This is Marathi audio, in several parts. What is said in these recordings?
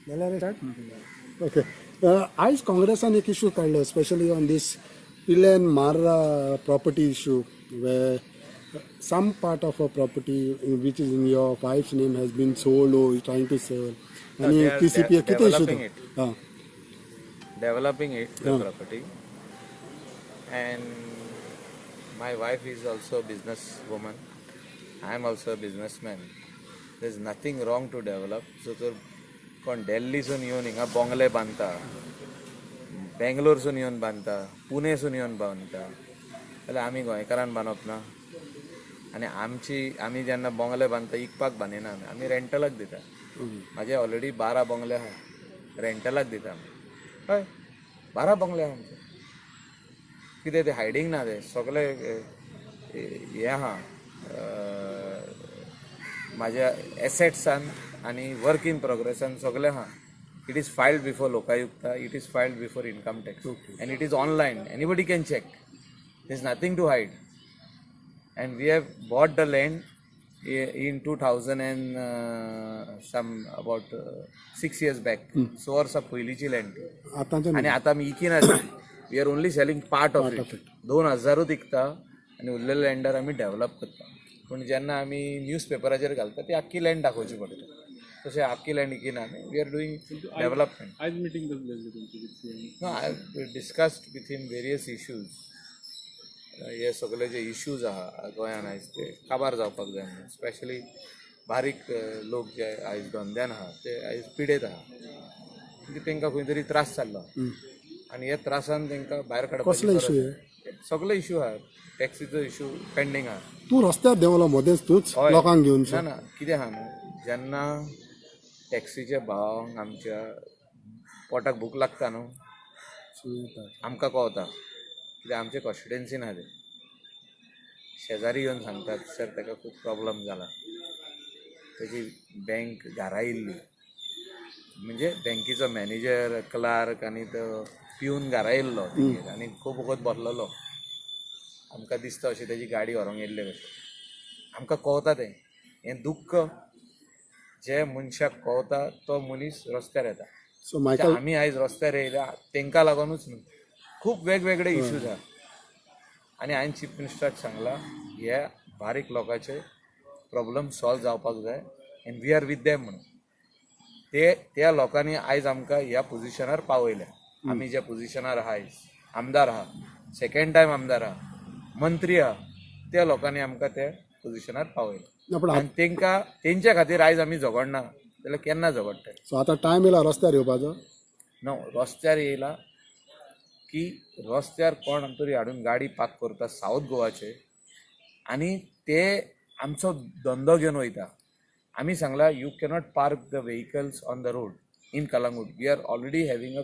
जाल्यार स्टार्ट ओके आयज काँग्रेसान एक इशू काडलो स्पेशली ऑन दीस पिलेन मार्रा प्रॉपर्टी इशू वे some part of a property which is in your wife's name has been sold or is trying to sell They आणि are TCP किती इशू developing it. हां Developing it, the property. And my wife is also a businesswoman. I am also a businessman. There is nothing wrong to develop. So तर कोण दिल्लीसून येवन हिंगा बोंगले बांदता, बेंगलोरसून येवन बांदता, पुणेसून येवन बांदता, जाल्यार आमी गोंयकारान बांदप ना. आनी आमी जेन्ना बोंगले बांदता इकपाक बांदिना आमी रेंटलाक दिता. म्हाजे ऑलरेडी 12 बोंगले आहा रेंटलाक दिता. हय 12 बोंगले आहा आमचे. कितें तें हायडींग ना तें सगळे हें आहा म्हाज्या एसेट्सान आनी वर्क इन प्रोग्रेसान सगळें आहा. It is filed before Lokayukta, it is filed before income tax and it is online. Anybody can check. There is nothing to hide. And we have bought the land in 2000 and about 6 years back. 6 वर्सां पयलींची लँड आनी आतां आमी इकिना. We are only selling part of it. 2000 विकता आनी उरलेले लँडार आमी डेवलप करता. पूण जेन्ना आमी न्यूज पेपराचेर घालता ती आख्खी लँड दाखोवची पडटा. तशें आख्खी लँड इकिना आमी. We are doing development. आज मीटिंग कसली जाल्ली तुमची? No I have discussed with him various issues. हे सगळे जे इश्यूज आहा गोंयान आयज ते काबार जावपाक जाय म्हणून. स्पेशली बारीक लोक जे आयज धंद्यान आहा ते आयज पिडेत आहा. म्हणजे तांकां खंय तरी त्रास जाल्लो आनी हे त्रासान तांकां भायर काडपाक सगळे इश्यू आहा. टॅक्सीचो इश्यू पेंडींग आहा. तूं रस्त्यार देंवलो मदेंच तूंच लोकांक घेवन ना ना कितें आहा न्हू जेन्ना टॅक्सीच्या भावांक आमच्या पोटाक भूक लागता न्हू आमकां कळटा कित्याक आमचे कॉन्स्टिट्युएन्सीन आहा ते शेजारी येवन सांगतात सर ताका खूब प्रॉब्लम जाला. ताची बँक घारायिल्ली म्हणजे बँकेचो मॅनेजर क्लार्क आनी तो पिवन घारायिल्लो आनी खूब वखत बसलेलो. आमकां दिसता अशी ताची गाडी व्हरोंक येयल्ले कशें. आमकां कळटा तें हें दुख्ख जे मनशाक कळटा तो मनीस रस्त्यार येता. सो आमी आयज रस्त्यार येयल्या तांकां लागूनच न्हू. खूब वेगवेगळे इश्यूज आहा आनी हांवें चीफ मिनिस्टराक सांगलां हे बारीक लोकांचे प्रॉब्लम सॉल्व जावपाक जाय and we are with them म्हणून. त्या लोकांनी आयज आमकां ह्या पोजिशनार पावयल्या. आमी ज्या पोजिशनार आहा आयज आमदार आहा, सेकंड टायम आमदार आहा, मंत्री आहा, त्या लोकांनी आमकां त्या पोजिशनार पावयल्या आनी तांकां तेंच्या खातीर आयज आमी झगडना जाल्यार केन्ना झगडटा. सो आतां टायम येयला रस्त्यार येवपाचो. नो रस्त्यार येयला की रस्त्यार कोण तरी हाडून गाडी पार्क करता सावथ गोवाचे आनी ते आमचो धंदो घेवन वयता. आमी सांगला you cannot park the vehicles on the road in Calangute. We are already having a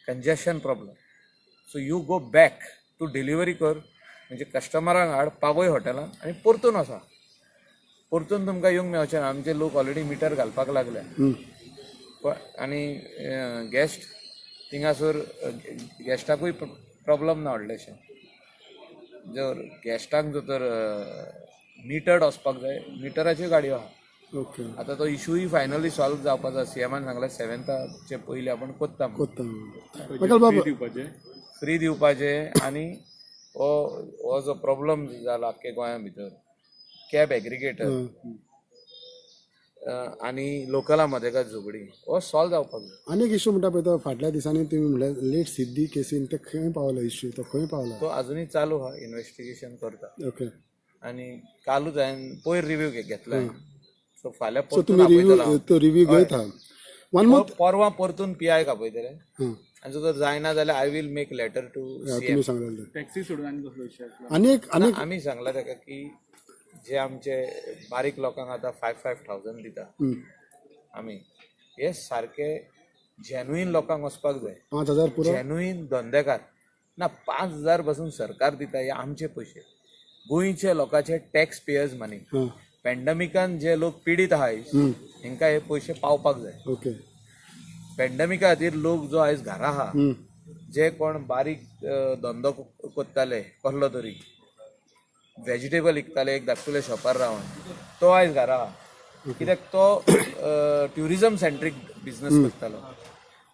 congestion problem. So you go back to delivery कर म्हणजे कस्टमरांक हाड पावय हॉटेलान आनी परतून वचा. परतून तुमकां येवंक मेळचें ना. आमचे लोक ऑलरेडी मिटर घालपाक लागल्या आनी गेस्ट थिंगासोर गेस्टाकूय प्रॉब्लम ना व्हडलेशें. जर गेस्टांक जर तर मिटर्ड वचपाक जाय मिटराच्यो गाडयो आहा. ओके आतां तो इशूय फायनली सॉल्व जावपाचो. सीएमान सांगला 7th पयलीं आपण कोत्ता फ्री दिवपाचे आनी हो जो प्रॉब्लम जाला आख्खे गोंया भितर कॅब एग्रिगेटर आनी लोकला मदेगात झगडी हो सॉल्व जावपाक जाय. आनीक इशू म्हणटा पळय तो फाटल्या दिसांनी तुमी म्हणलें लेट सिद्धी केसीन ते खंय पावलो इशू तो खंय पावला? तो अजुनूय चालू आहा. इन्व्हेस्टिगेशन करता ओके आनी कालूच हांवें पयर रिव्यू घेतला. सो फाल्यां सो तुमी तो रिव्यू घेता. परवां परतून PI आपयतले आनी जर जायना जाल्यार I will make letter to तुमी सांगलें टॅक्सी सोडून आनी कसलो विशय आसलो? आनीक आमी सांगला ताका की जे आमचे बारीक लोकांक आतां 5,000 दिता आमी हे सारके जेन्युइन लोकांक वचपाक जाय. 5,000 पुरो जेन्युइन धंदेकार ना. 5,000 पासून सरकार दिता हे आमचे पयशे गोंयचे लोकांचे टॅक्स पेयर्स मनी. पॅन्डेमिकान जे लोक पिडीत आहाय हांकां हे पयशे पावपाक जाय. ओके पॅन्डेमिका खातीर लोक जो आयज घरा आहा जे कोण बारीक धंदो कोत्ताले कसलो तरी वेजिटेबल विकताले एक धाकटुले शॉपार रावन तो आयज घरा आहा कित्याक तो ट्युरिजम सेंट्रीक बिझनेस करतालो,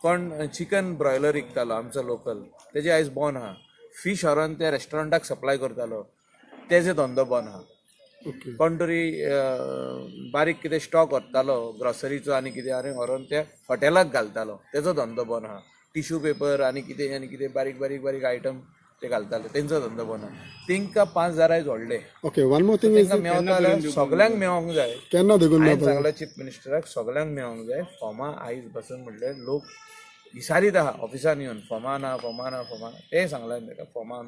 कोण चिकन ब्रॉयलर विकतालो आमचो लोकल, तेजे आयज बंद आहा. फीश व्हरोन त्या रेस्टॉरंटाक सप्लाय करतालो, तेजे धंदो बंद आहा. ओके. कोण तरी बारीक कितें स्टॉक व्हरतालो ग्रॉसरीचो आनी कितें आनी व्हरोन त्या हॉटेलाक घालतालो, तेजो धंदो बंद आहा. टिश्यू पेपर आनी कितें बारीक बारीक बारीक आयटम ते घालताले, तेंचो धंदो बंद आहा. तेंकां 5,000 आयज व्हडले, okay. One more thing is तेंकां मेवता जाल्यार सगळ्यांक मेळोंक जाय. केन्ना देखून हांवें मेळपाक सांगलें चीफ मिनिस्टराक सगळ्यांक मेळोंक जाय. फॉर्मां आयज बसून म्हणले लोक विचारीत आहा ऑफिसान येवन, फॉर्मां ना. तें सांगलें ताका फॉर्मां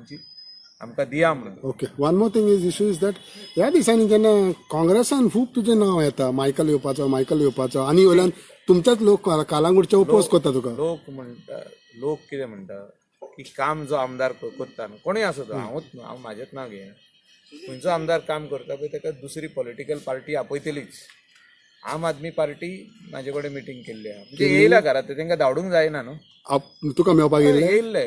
आमकां दिया म्हणून. Okay. One more thing is issue is that ह्या दिसांनी जेन्ना काँग्रेसान खूब तुजें नांव येता, मायकल येवपाचो आनी वयल्यान तुमचेच लोक कालांगूटचे ओपोज करता तुका. लोक कितें म्हणटा की काम जो आमदार करता न्हू, कोणूय आसूं तो, हांव म्हाजेंच नांव घेयना, खंयचो आमदार काम करता पळय ताका दुसरी पॉलिटिकल पार्टी आपयतलीच. आम आदमी पार्टी म्हाजे कडेन मिटींग केल्ली आहा, म्हणजे येयल्या घरात तेंकां धांवडूंक जायना न्हू. तुका मेळपाक येयले, येयल्ले.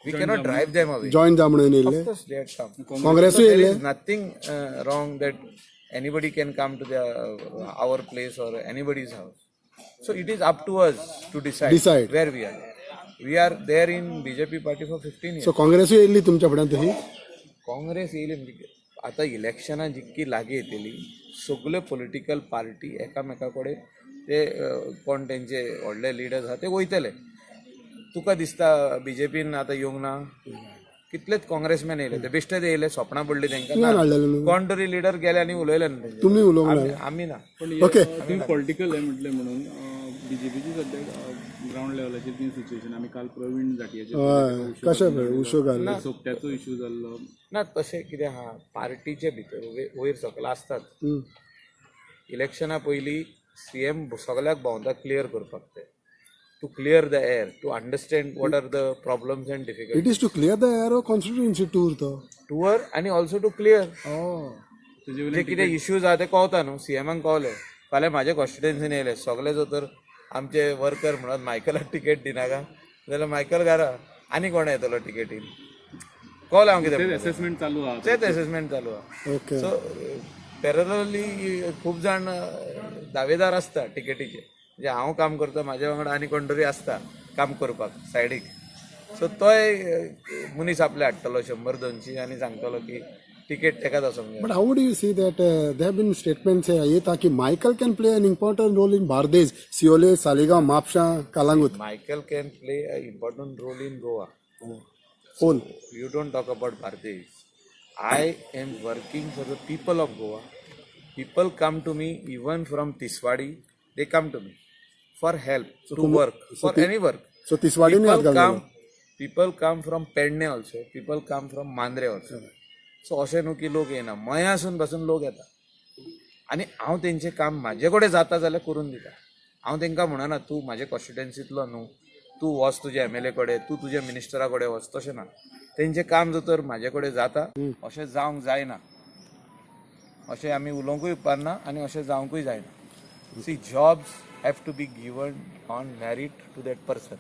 We cannot drive them away. Join जा म्हणून येयले. Of course they had come. काँग्रेसूय There येयले. is nothing wrong that anybody can come to our place or anybody's house. So it is up to us to decide where we are. We are there in BJP party for 15 years. So काँग्रेसूय येयल्ली तुमच्या फुड्यान तशी. काँग्रेस येयली म्हणजे आतां इलेक्शनां जितकी लागीं येतली सगल्यो पॉलिटिकल पार्टी एकामेका कडेन ते कोण तेंचे व्हडले लिडर्स आहा ते वयतले. तुका दिसता बीजेपीन आतां येवंक ना? कितलेच काँग्रेसमॅन येयले, ते बेश्टेच येयले, सोपणां पडली तेंकां. कोण तरी लिडर गेले आनी उलयले न्हू तेंचे. तुम्ही उलोवंक आमी ना. पण ओके. तुम्ही पॉलिटिकल आहे म्हटले म्हणून बीजेपीची सध्या ग्राउंड लेवलाचेर ती सिच्युएशन आमी काल प्रवीण जाटयाचे कशें उशो घाल सोपत्याचो इश्यू जाल्लो. ना तशें कितें आहा, पार्टीचे भितर वयर सकयल आसतात. इलेक्शना पयलीं सीएम सगळ्याक भोंवता क्लियर करपाक ते. To clear the air, to understand what are the problems and difficulties. It is to clear the area constituency tour तो टूअर आनी ऑल्सो टू क्लियर तेजे जे कितें इश्यूज आहा ते कळता न्हू. सीएमाक कळले, फाल्यां म्हाज्या कॉन्स्टिट्युएन्सीन येयले सगळे जर तर आमचे वर्कर म्हणत मायकलाक तिकेट दिनाका जाल्यार मायकल घरा आनी कोण येतलो तिकेटीन. कळलें हांव कितें असेसमेंट चालू आहा. तेच असेसमेंट चालू आहा. ओके. सो पॅरलली खूब जाण दावेदार आसता तिकेटीचे. म्हणजे हांव काम करता, म्हाज्या वांगडा आनी कोण तरी आसता काम करपाक सायडीक. सो तोय मनीस आपले हाडटलो 100-200 आनी सांगतलो की तिकेट तेकाच वचोंक जाय. But how do you see that there have been statements येता की Michael can play an important role in Bardez, Siole, Saligaon, Mapsha, Kalangut. Michael can play an important role in Goa. Whole. You don't talk about Bardez. I am working for the people of Goa. People come to me even from Tiswadi. They come to me for help, to work, for any work. So Tiswadi ने People come from Pedne also. People come from Mandre also. So अशें न्हू की लोक येना, मयासून बसून लोक येता आनी हांव तेंचें काम म्हाजे कडेन जाता जाल्यार करून दिता. हांव तेंकां म्हणना तूं म्हाजे कॉन्स्टिट्युएन्सींतलो न्हू, तूं वच तुज्या MLA कडेन, तूं तुज्या मिनिस्टरा कडेन वच, तशें ना. तेंचें काम जर तर म्हाजे कडेन जाता अशें जावंक जायना, अशें आमी उलोवंकूय उपकारना आनी अशें जावंकूय जायना. See jobs have to be given on merit to that person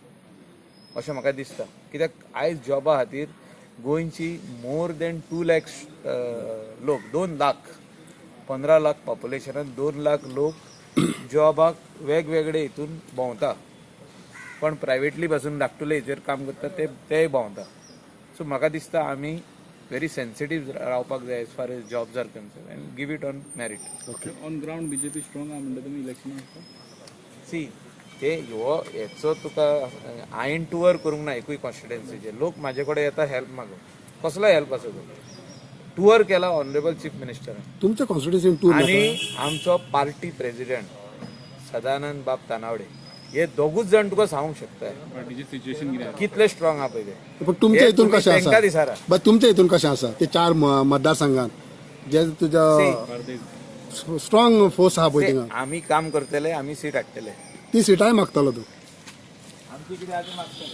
अशें म्हाका दिसता. कित्याक आयज जॉबा खातीर गोंयची मोर दॅन 2 लाख लोक, 2 लाख 15 लाख पॉप्युलेशनान 2 लाख लोक जॉबाक वेगवेगळे हितून भोंवता. पण प्रायवेटली बसून धाकटुले हेचेर काम करता तेय भोंवता. सो म्हाका दिसता आमी व्हेरी सेन्सिटीव रावपाक जाय as far as jobs are concern and give it on merit. Okay. On ground BJP strong आहा म्हणटा तुमी इलेक्शनाक. सी ते हेचो तुका हांवें टूअर करूंक ना एकूय कॉन्स्टिट्युएन्सीचे. लोक म्हाजे कडेन येता हेल्प मागूंक. कसलो हेल्प आसा तो? टूअर केला ऑनरेबल चीफ मिनिस्टरान तुमच्या कॉन्स्टिट्युएन्सीन टूर आनी आमचो पार्टी प्रेसिडेंट सदानंद बाब तानावडे हे दोगूच जाण तुका सांगूंक शकता पार्टीची सिच्युएशन कितें आहा. कितले स्ट्रॉंग आहा पळय ते. पण तुमच्या हे हितून तुम्ही कशें तेंकां आसा? दिसारा. बट तुमच्या हितून कशें आसा ते 4 मतदारसंघात जे तुज्या बार्देस स्ट्रॉंग फोर्स आहा पळय थिंगा, आमी काम करतले, आमी सीट हाडटले. ती सिटाय मागतलो तूं. आमची कितें आसा मागतले.